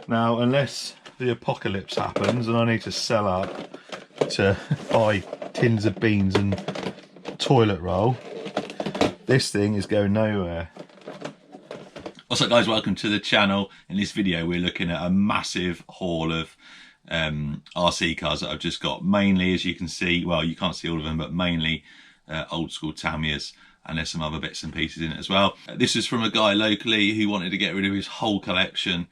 Now, unless the apocalypse happens and I need to sell up to buy tins of beans and toilet roll, this thing is going nowhere. What's up guys, welcome to the channel. In this video we're looking at a massive haul of RC cars that I've just got. Mainly, as you can see, well, you can't see all of them, but mainly old school Tamiyas, and there's some other bits and pieces in it as well. This is from a guy locally who wanted to get rid of his whole collection.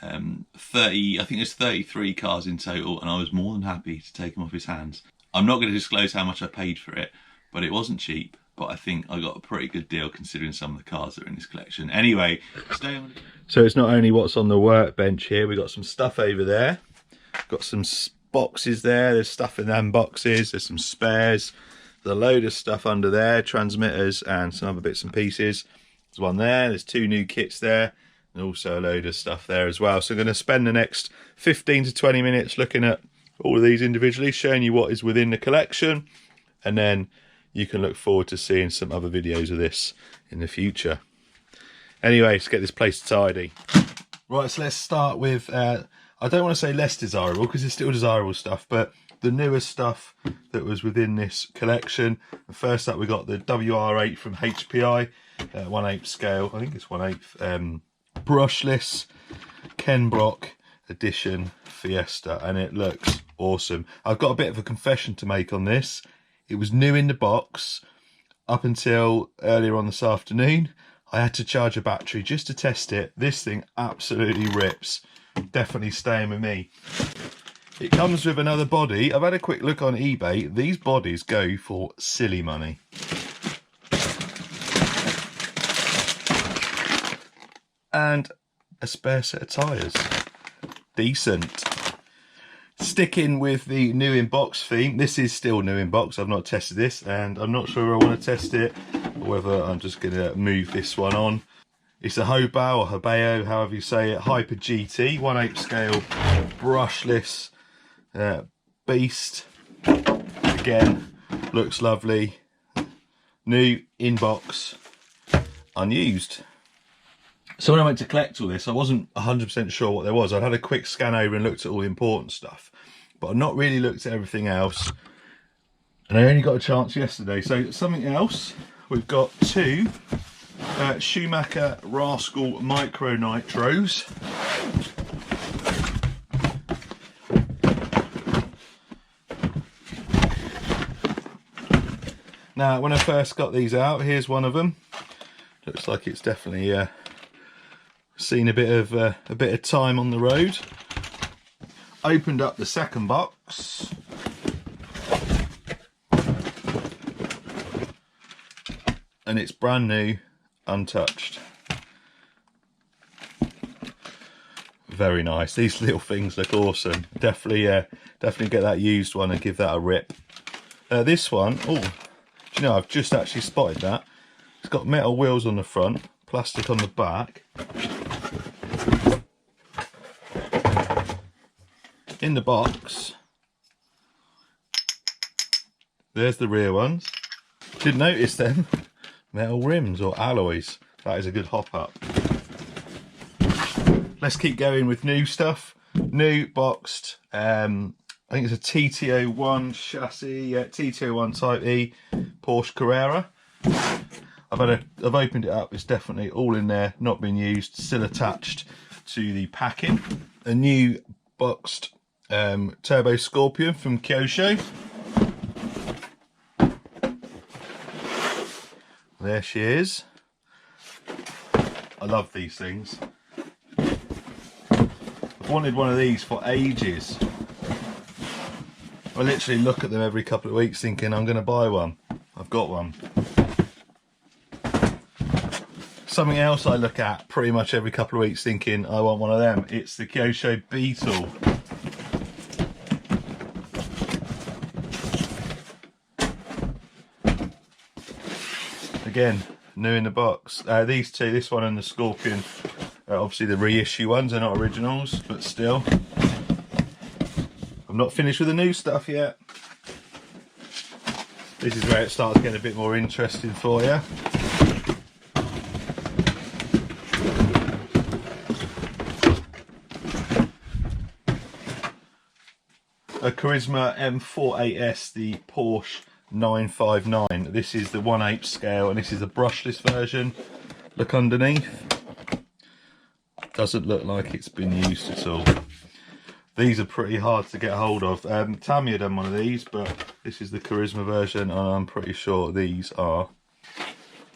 I think there's 33 cars in total, and I was more than happy to take them off his hands. I'm not going to disclose how much I paid for it, but it wasn't cheap. But I think I got a pretty good deal considering some of the cars that are in this collection. Anyway, stay on. So it's not only what's on the workbench here, we've got some stuff over there. Got some boxes there, there's stuff in them boxes, there's some spares. There's a load of stuff under there, transmitters and some other bits and pieces. There's one there, there's two new kits there, and also a load of stuff there as well. So I'm going to spend the next 15 to 20 minutes looking at all of these individually, showing you what is within the collection, and then you can look forward to seeing some other videos of this in the future. Anyway, let's get this place tidy. Right, so let's start with, I don't want to say less desirable because it's still desirable stuff, but the newest stuff that was within this collection. First up, we got the WR8 from HPI, 1/8 scale, I think it's 1/8, brushless Ken Block edition Fiesta, and it looks awesome. I've got a bit of a confession to make on this. It was new in the box up until earlier on this afternoon. I had to charge a battery just to test it. This thing absolutely rips. Definitely staying with me. It comes with another body. I've had a quick look on eBay. These bodies go for silly money. And a spare set of tyres. Decent. Sticking with the new in box theme, this is still new in box. I've not tested this, and I'm not sure I want to test it, or whether I'm just going to move this one on. It's a Hobao or Hobao, however you say it, Hyper GT, 1/8 scale, brushless beast. Again, looks lovely. New in box, unused. So when I went to collect all this, I wasn't 100% sure what there was. I'd had a quick scan over and looked at all the important stuff, but I've not really looked at everything else. And I only got a chance yesterday. So something else, we've got two Schumacher Rascal Micro Nitros. Now, when I first got these out, here's one of them. Looks like it's definitely seen a bit of time on the road. Opened up the second box. And it's brand new, untouched. Very nice. These little things look awesome. Definitely get that used one and give that a rip. This one, oh, do you know, I've just actually spotted that. It's got metal wheels on the front, plastic on the back. In the box, there's the rear ones. Didn't notice them. Metal rims or alloys. That is a good hop up. Let's keep going with new stuff. New boxed, I think it's a TT01 chassis, yeah, TT01 Type E Porsche Carerra. I've opened it up. It's definitely all in there, not been used, still attached to the packing. A new boxed Turbo Scorpion from Kyosho. There she is. I love these things. I've wanted one of these for ages. I literally look at them every couple of weeks thinking I'm going to buy one. I've got one. Something else I look at pretty much every couple of weeks thinking I want one of them. It's the Kyosho Beetle. Again, new in the box. These two, this one and the Scorpion, obviously the reissue ones, they're not originals, but still. I'm not finished with the new stuff yet. This is where it starts getting a bit more interesting for you. a Carisma M38S, the Porsche 959. This is the 1/8 scale, and this is the brushless version. Look underneath. Doesn't look like it's been used at all. These are pretty hard to get hold of. Tamiya done one of these, but this is the Carisma version, and I'm pretty sure these are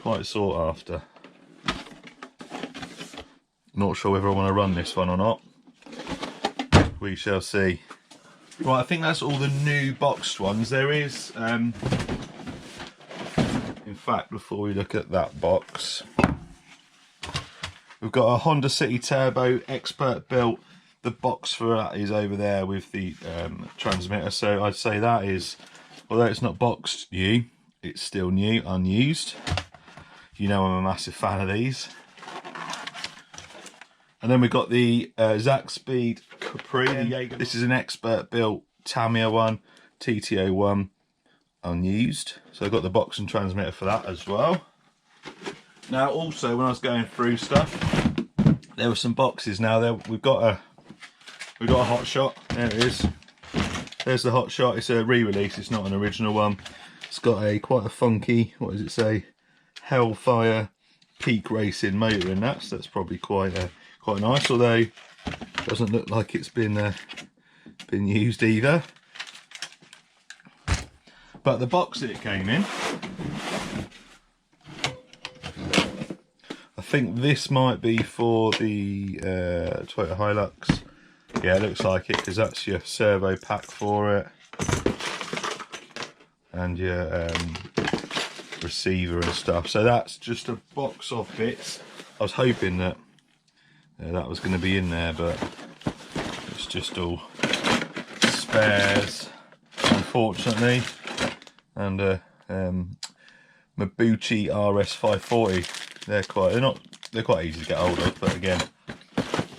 quite sought after. Not sure whether I want to run this one or not. We shall see. Right, I think that's all the new boxed ones. There is, in fact, before we look at that box, we've got a Honda City Turbo Expert built. The box for that is over there with the transmitter. So I'd say that is, although it's not boxed new, it's still new, unused. You know I'm a massive fan of these. And then we've got the Zaxbyed Capri. This is an expert built Tamiya one, TTO one, unused. So I've got the box and transmitter for that as well. Now also, when I was going through stuff, there were some boxes. Now there we've got a Hotshot. There it is. There's the Hotshot. It's a re-release. It's not an original one. It's got a quite a funky, what does it say? Hellfire Peak Racing motor in that. So that's probably quite nice. Although it doesn't look like it's been used either. But the box that it came in, I think this might be for the Toyota Hilux. Yeah, it looks like it, because that's your servo pack for it and your receiver and stuff. So that's just a box of bits. I was hoping that that was going to be in there, but it's just all spares, unfortunately. And Mabuchi RS540. They're quite easy to get hold of, but again,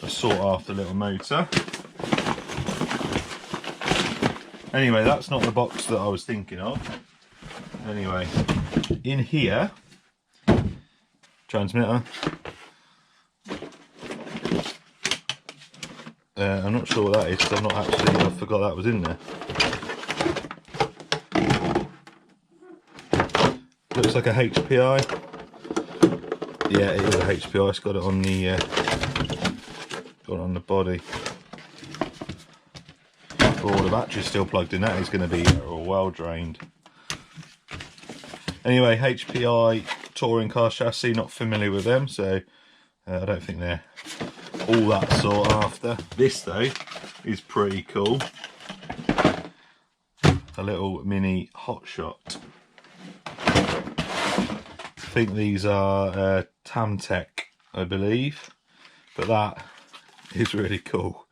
a sought after little motor. Anyway, that's not the box that I was thinking of. Anyway, in here, transmitter. I'm not sure what that is, because I forgot that was in there. Looks like a HPI. Yeah, it is a HPI. It's got it on the body. Oh, the battery's still plugged in. That is going to be well drained. Anyway, HPI Touring Car chassis. Not familiar with them, so I don't think they're all that sought after. This though is pretty cool. A little mini Hotshot. I think these are Tamtec, I believe, but that is really cool.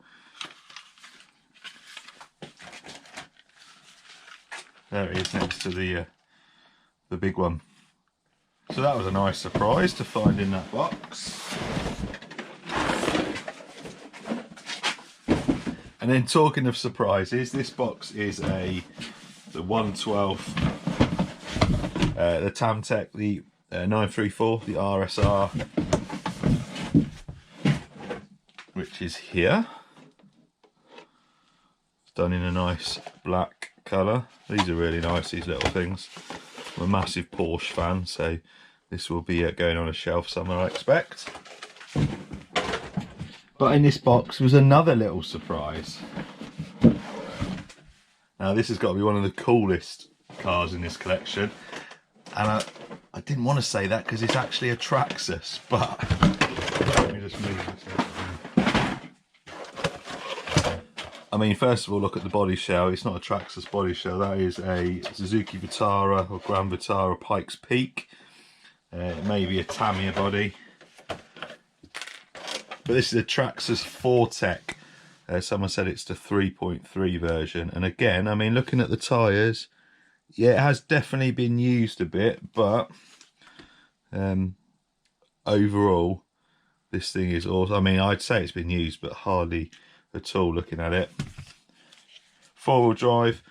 There it is next to the big one. So that was a nice surprise to find in that box. And then, talking of surprises, this box is the 112, the Tamtec, the 934, the RSR, which is here. It's done in a nice black colour. These are really nice, these little things. I'm a massive Porsche fan, so this will be going on a shelf somewhere, I expect. But in this box was another little surprise. Now this has got to be one of the coolest cars in this collection, and I didn't want to say that because it's actually a Traxxas, but let me just move this. I mean, first of all, look at the body shell. It's not a Traxxas body shell. That is a Suzuki Vitara or Grand Vitara Pikes Peak. It may be a Tamiya body. But this is a Traxxas 4Tech. Someone said it's the 3.3 version. And again, I mean, looking at the tyres, yeah, it has definitely been used a bit, but overall, this thing is awesome. I mean, I'd say it's been used, but hardly at all looking at it. 4-wheel drive,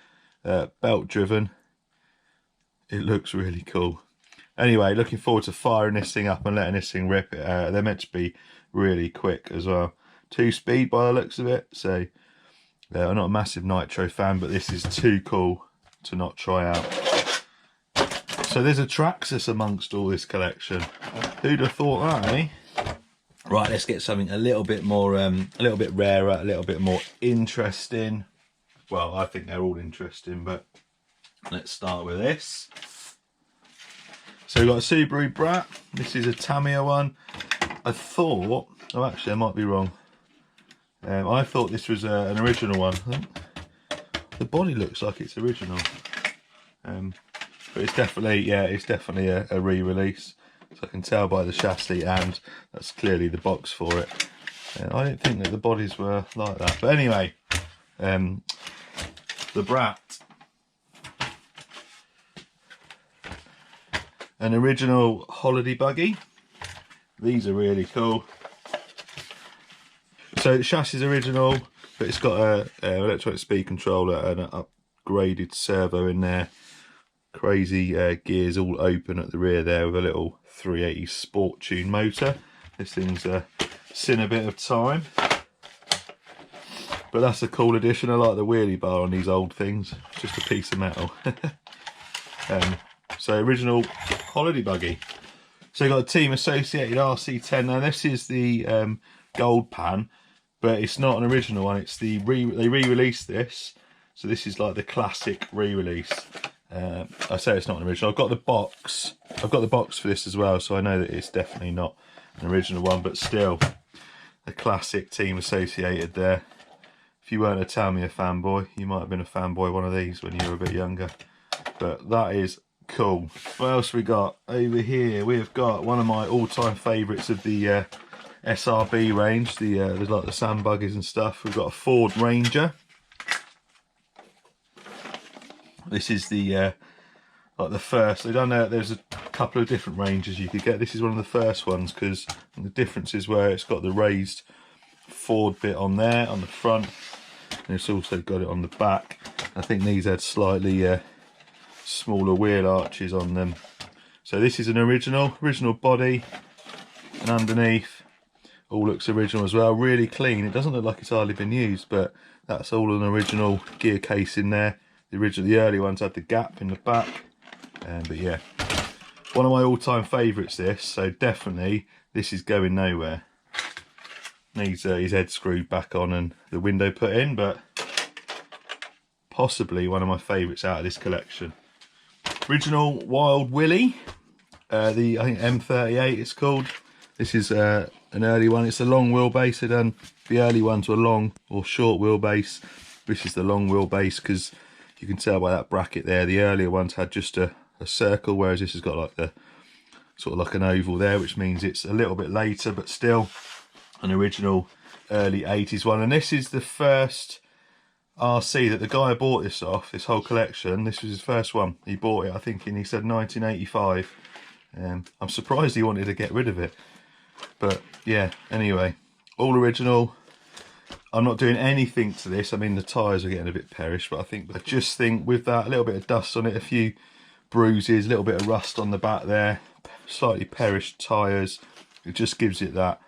belt driven. It looks really cool. Anyway, looking forward to firing this thing up and letting this thing rip. They're meant to be really quick as well. 2-speed by the looks of it, so I'm not a massive nitro fan, but this is too cool to not try out. So there's a Traxxas amongst all this collection. Who'd have thought that, eh? Right, let's get something a little bit more, a little bit rarer, a little bit more interesting. Well, I think they're all interesting, but let's start with this. So we've got a Subaru Brat. This is a Tamiya one. I thought, oh actually I might be wrong. I thought this was an original one. I think the body looks like it's original. But it's definitely, yeah, it's definitely a re-release. So I can tell by the chassis, and that's clearly the box for it. I didn't think that the bodies were like that. But anyway, the Brat. An original holiday buggy. These are really cool. So the chassis is original, but it's got a electronic speed controller and an upgraded servo in there. Crazy gears all open at the rear there with a little 380 Sport Tune motor. This thing's seen a bit of time, but that's a cool addition. I like the wheelie bar on these old things. It's just a piece of metal. So original holiday buggy. So you've got a Team Associated RC10. Now this is the gold pan, but it's not an original one. It's the they re-released this, so this is like the classic re-release. I say it's not an original. I've got the box. I've got the box for this as well, so I know that it's definitely not an original one, but still a classic Team Associated there. If you weren't a Tamiya fanboy, you might have been a fanboy one of these when you were a bit younger. But that is cool. What else we got over here? We've got one of my all-time favourites of the SRB range. There's like the sand buggies and stuff. We've got a Ford Ranger. This is the like the first. They done there's a couple of different ranges you could get. This is one of the first ones because the difference is where it's got the raised Ford bit on there on the front, and it's also got it on the back. I think these had slightly smaller wheel arches on them. So this is an original body, and underneath all looks original as well. Really clean. It doesn't look like it's hardly been used, but that's all an original gear case in there. The early ones had the gap in the back, but yeah, one of my all-time favourites this, so definitely this is going nowhere. Needs his head screwed back on and the window put in, but possibly one of my favourites out of this collection. Original Wild Willy, I think M38 it's called. This is an early one. It's a long wheelbase. They done the early ones were long or short wheelbase. This is the long wheelbase because you can tell by that bracket there, the earlier ones had just a circle, whereas this has got like the sort of like an oval there, which means it's a little bit later, but still an original early 80s one. And this is the first RC that the guy bought this off, this whole collection. This was his first one. He bought it, I think, he said 1985. I'm surprised he wanted to get rid of it. But yeah, anyway, all original. I'm not doing anything to this. I mean, the tyres are getting a bit perished, but I just think with that, a little bit of dust on it, a few bruises, a little bit of rust on the back there, slightly perished tyres, it just gives it that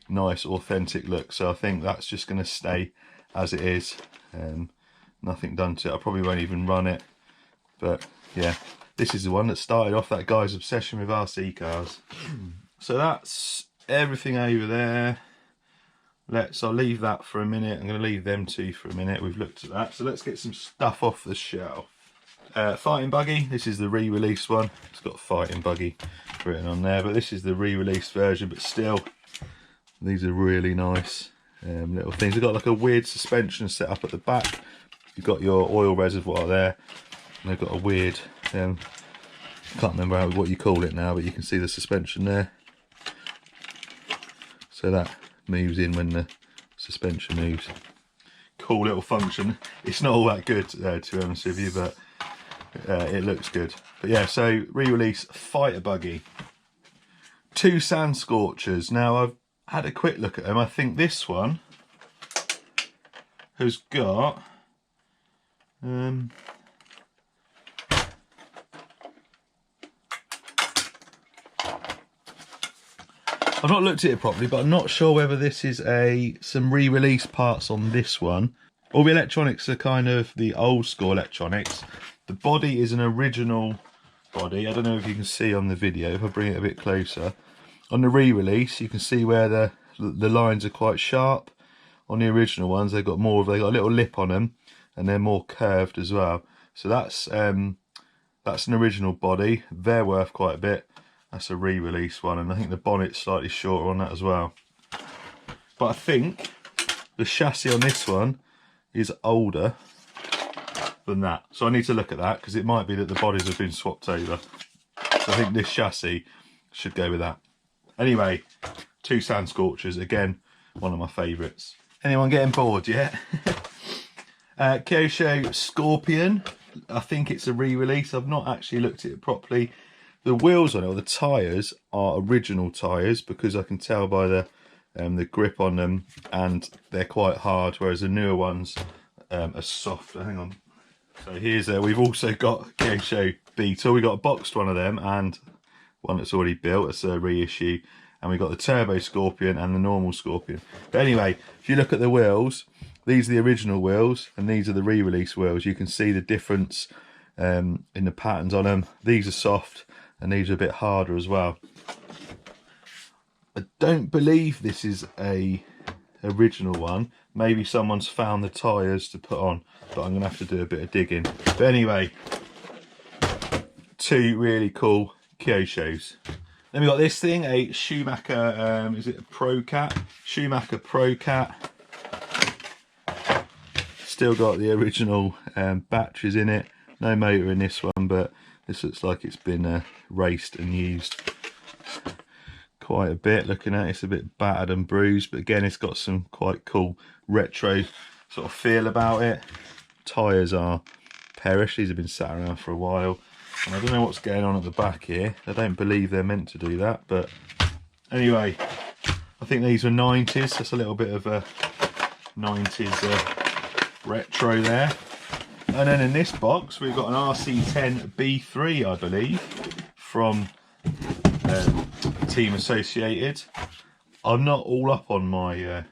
nice authentic look. So I think that's just going to stay as it is. Nothing done to it. I probably won't even run it, but yeah, this is the one that started off that guy's obsession with RC cars. So that's everything over there. I'll leave that for a minute. I'm going to leave them two for a minute. We've looked at that, so let's get some stuff off the shelf. Fighting Buggy. This is the re-release one. It's got Fighting Buggy written on there, but this is the re-release version. But still, these are really nice little things. They've got like a weird suspension set up at the back. You've got your oil reservoir there, and they've got a weird I can't remember what you call it now, but you can see the suspension there. So that moves in when the suspension moves. Cool little function. It's not all that good to be honest with you, but it looks good. But yeah, so re-release Fighter Buggy. 2 Sand Scorchers. Now I've had a quick look at them. I think this one has got I've not looked at it properly, but I'm not sure whether this is some re-release parts on this one. All the electronics are kind of the old school electronics. The body is an original body. I don't know if you can see on the video, if I bring it a bit closer. On the re-release, you can see where the lines are quite sharp. On the original ones, they got a little lip on them, and they're more curved as well. So that's an original body. They're worth quite a bit. That's a re-release one, and I think the bonnet's slightly shorter on that as well. But I think the chassis on this one is older than that, so I need to look at that, because it might be that the bodies have been swapped over. So I think this chassis should go with that. Anyway, two sand Scorchers, again, one of my favourites. Anyone getting bored yet? Kyosho Scorpion, I think it's a re-release. I've not actually looked at it properly. The wheels on it, or the tyres, are original tyres, because I can tell by the grip on them, and they're quite hard, whereas the newer ones are softer. Hang on. So here's we've also got Kyosho Beetle. We got a boxed one of them and one that's already built. It's a reissue, and we got the Turbo Scorpion and the normal Scorpion. But anyway, if you look at the wheels, these are the original wheels and these are the re-release wheels. You can see the difference in the patterns on them. These are soft and these are a bit harder as well. I don't believe this is a original one. Maybe someone's found the tyres to put on, but I'm gonna have to do a bit of digging. But anyway, two really cool Kyoshos. Then we got this thing, a Schumacher, is it a Pro Cat? Schumacher Pro Cat. Still got the original batteries in it. No motor in this one, but this looks like it's been raced and used quite a bit. Looking at it, it's a bit battered and bruised, but again, it's got some quite cool retro sort of feel about it. Tyres are perish. These have been sat around for a while. And I don't know what's going on at the back here. I don't believe they're meant to do that, but anyway, I think these were 90s. That's a little bit of a 90s retro there. And then in this box, we've got an RC10 B3, I believe, from Team Associated. I'm not all up on my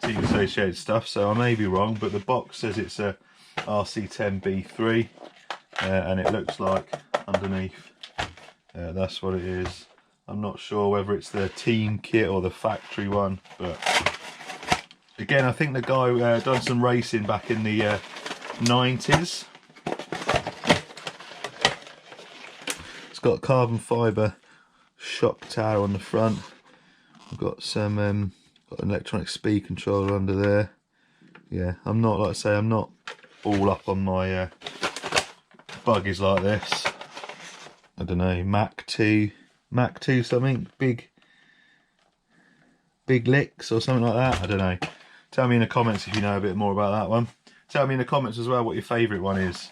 Team Associated stuff, so I may be wrong, but the box says it's a RC10 B3. And it looks like underneath that's what it is. I'm not sure whether it's the team kit or the factory one, but again, I think the guy done some racing back in the 90s. It's got carbon fibre shock tower on the front. I've got some got an electronic speed controller under there. Yeah, I'm not, like I say, I'm not all up on my buggies like this. I don't know, Mach 2 something, big licks or something like that. I don't know. Tell me in the comments if you know a bit more about that one. Tell me in the comments as well what your favourite one is.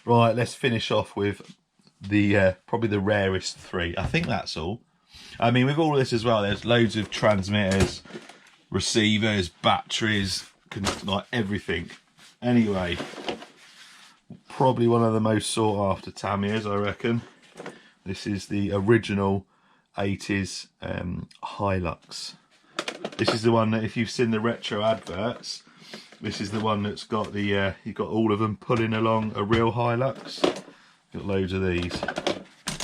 Right, let's finish off with the probably the rarest three. I think that's all. I mean, with all of this as well, there's loads of transmitters, receivers, batteries, like everything. Anyway, probably one of the most sought after Tamiyas, I reckon. This is the original 80s Hilux. This is the one that, if you've seen the retro adverts, this is the one that's got the you've got all of them pulling along a real Hilux. Got loads of these.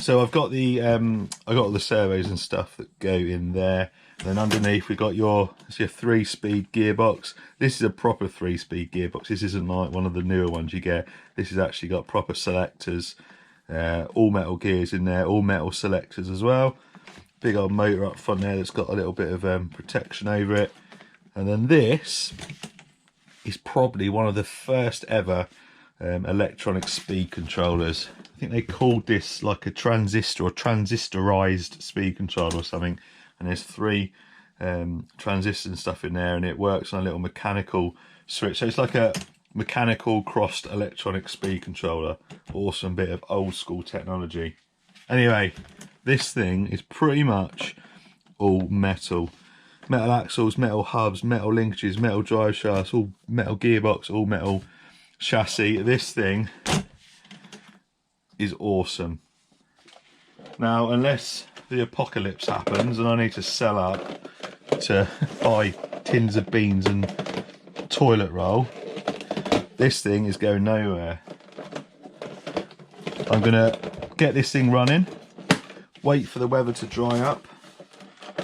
So I've got the I got all the servos and stuff that go in there. And then underneath we've got your 3-speed gearbox. This is a proper 3-speed gearbox. This isn't like one of the newer ones you get. This has actually got proper selectors, all metal gears in there, all metal selectors as well. Big old motor up front there that's got a little bit of protection over it. And then this is probably one of the first ever electronic speed controllers. I think they called this like a transistor or transistorized speed controller or something. And there's 3 transistors and stuff in there, and it works on a little mechanical switch. So it's like a mechanical crossed electronic speed controller. Awesome bit of old school technology. Anyway, this thing is pretty much all metal. Metal axles, metal hubs, metal linkages, metal drive shafts, all metal gearbox, all metal chassis. This thing is awesome. Now, unless the apocalypse happens and I need to sell up to buy tins of beans and toilet roll. This thing is going nowhere. I'm gonna get this thing running, wait for the weather to dry up.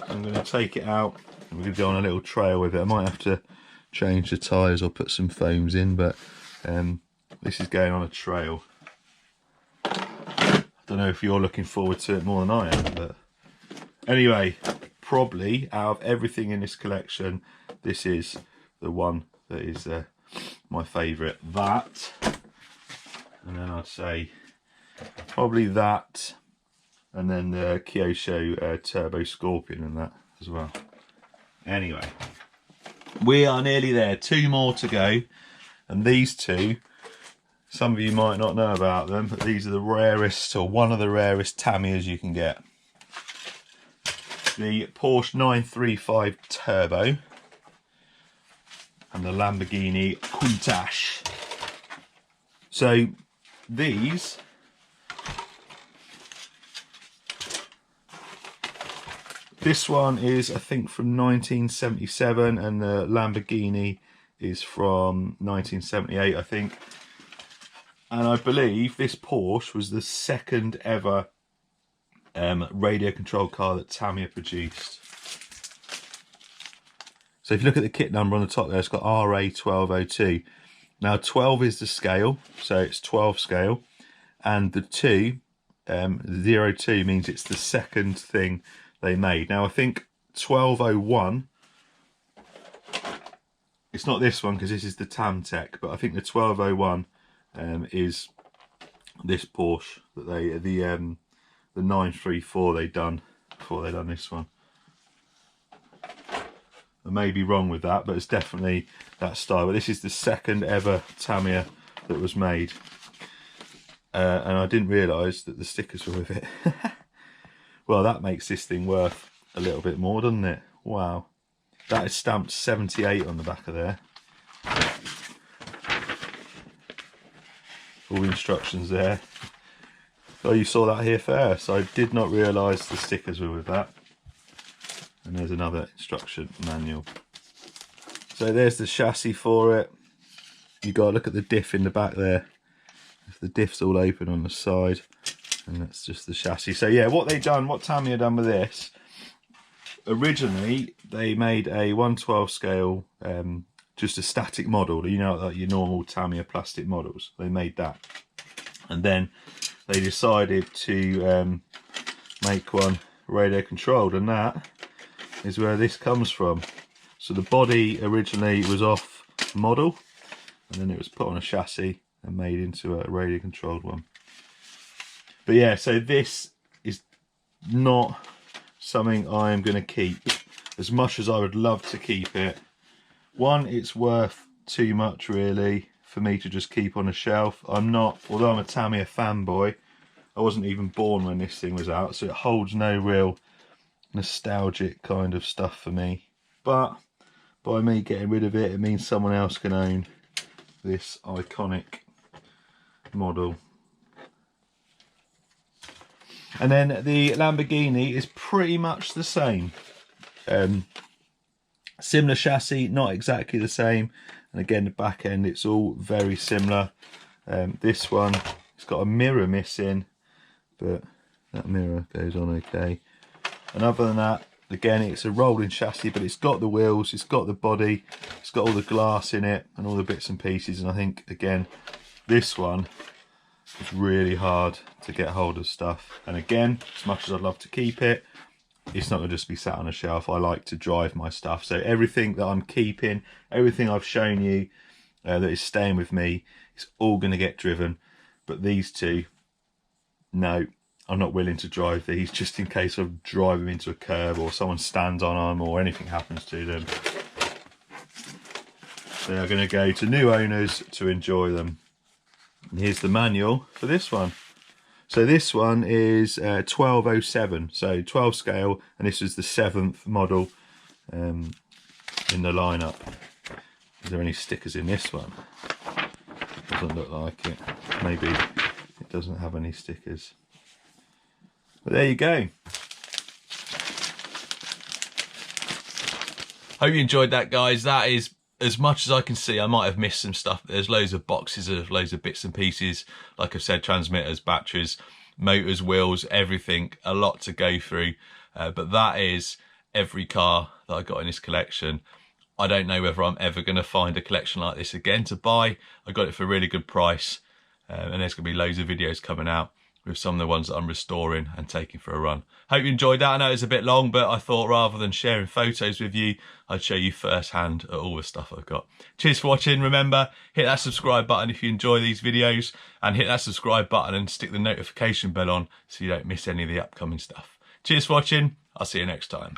I'm gonna take it out and we're gonna go on a little trail with it. I might have to change the tyres or put some foams in, but this is going on a trail. I don't know if you're looking forward to it more than I am, but anyway, probably out of everything in this collection, this is the one that is my favourite. That, and then I'd say probably that, and then the Kyosho Turbo Scorpion and that as well. Anyway, we are nearly there. 2 more to go, and these two, some of you might not know about them, but these are the rarest, or one of the rarest Tamiyas you can get. The Porsche 935 Turbo and the Lamborghini Countach. So these, this one is I think from 1977 and the Lamborghini is from 1978 I think. And I believe this Porsche was the second ever radio controlled car that Tamiya produced. So if you look at the kit number on the top there, it's got RA1202. Now 12 is the scale, so it's 12 scale, and the 02 means it's the second thing they made. Now I think 1201, it's not this one because this is the Tamtec, but I think the 1201 is this Porsche that they the 934 they done before they done this one. I may be wrong with that, but it's definitely that style. But this is the second ever Tamiya that was made, and I didn't realise that the stickers were with it. Well, that makes this thing worth a little bit more, doesn't it? Wow, that is stamped 78 on the back of there. All the instructions there. Oh, you saw that here first. I did not realise the stickers were with that. And there's another instruction manual. So there's the chassis for it. You got to look at the diff in the back there. If the diff's all open on the side, and that's just the chassis. So yeah, what Tamiya done with this, originally they made a 1/12 scale, just a static model, you know, like your normal Tamiya plastic models. They made that, and then they decided to make one radio controlled, and that is where this comes from. So the body originally was off model, and then it was put on a chassis and made into a radio controlled one. But yeah, so this is not something I am going to keep, as much as I would love to keep it. One, it's worth too much really for me to just keep on a shelf. I'm not, although I'm a Tamiya fanboy, I wasn't even born when this thing was out, so it holds no real nostalgic kind of stuff for me. But by me getting rid of it, it means someone else can own this iconic model. And then the Lamborghini is pretty much the same. Similar chassis, not exactly the same. And again, the back end, it's all very similar. This one, it's got a mirror missing, but that mirror goes on okay. And other than that, again, it's a rolling chassis, but it's got the wheels, it's got the body, it's got all the glass in it and all the bits and pieces. And I think, again, this one is really hard to get hold of stuff. And again, as much as I'd love to keep it, it's not going to just be sat on a shelf. I like to drive my stuff. So everything that I'm keeping, everything I've shown you that is staying with me, it's all going to get driven. But these two, no. I'm not willing to drive these, just in case I drive them into a curb or someone stands on them or anything happens to them. They are going to go to new owners to enjoy them. And here's the manual for this one. So this one is 1207, so 12 scale, and this is the 7th model in the lineup. Is there any stickers in this one? Doesn't look like it. Maybe it doesn't have any stickers. But there you go. Hope you enjoyed that, guys. That is as much as I can see, I might have missed some stuff. There's loads of boxes of loads of bits and pieces. Like I've said, transmitters, batteries, motors, wheels, everything. A lot to go through. But that is every car that I got in this collection. I don't know whether I'm ever going to find a collection like this again to buy. I got it for a really good price. And there's going to be loads of videos coming out with some of the ones that I'm restoring and taking for a run. Hope you enjoyed that. I know it's a bit long, but I thought rather than sharing photos with you, I'd show you firsthand at all the stuff I've got. Cheers for watching. Remember, hit that subscribe button if you enjoy these videos, and hit that subscribe button and stick the notification bell on so you don't miss any of the upcoming stuff. Cheers for watching. I'll see you next time.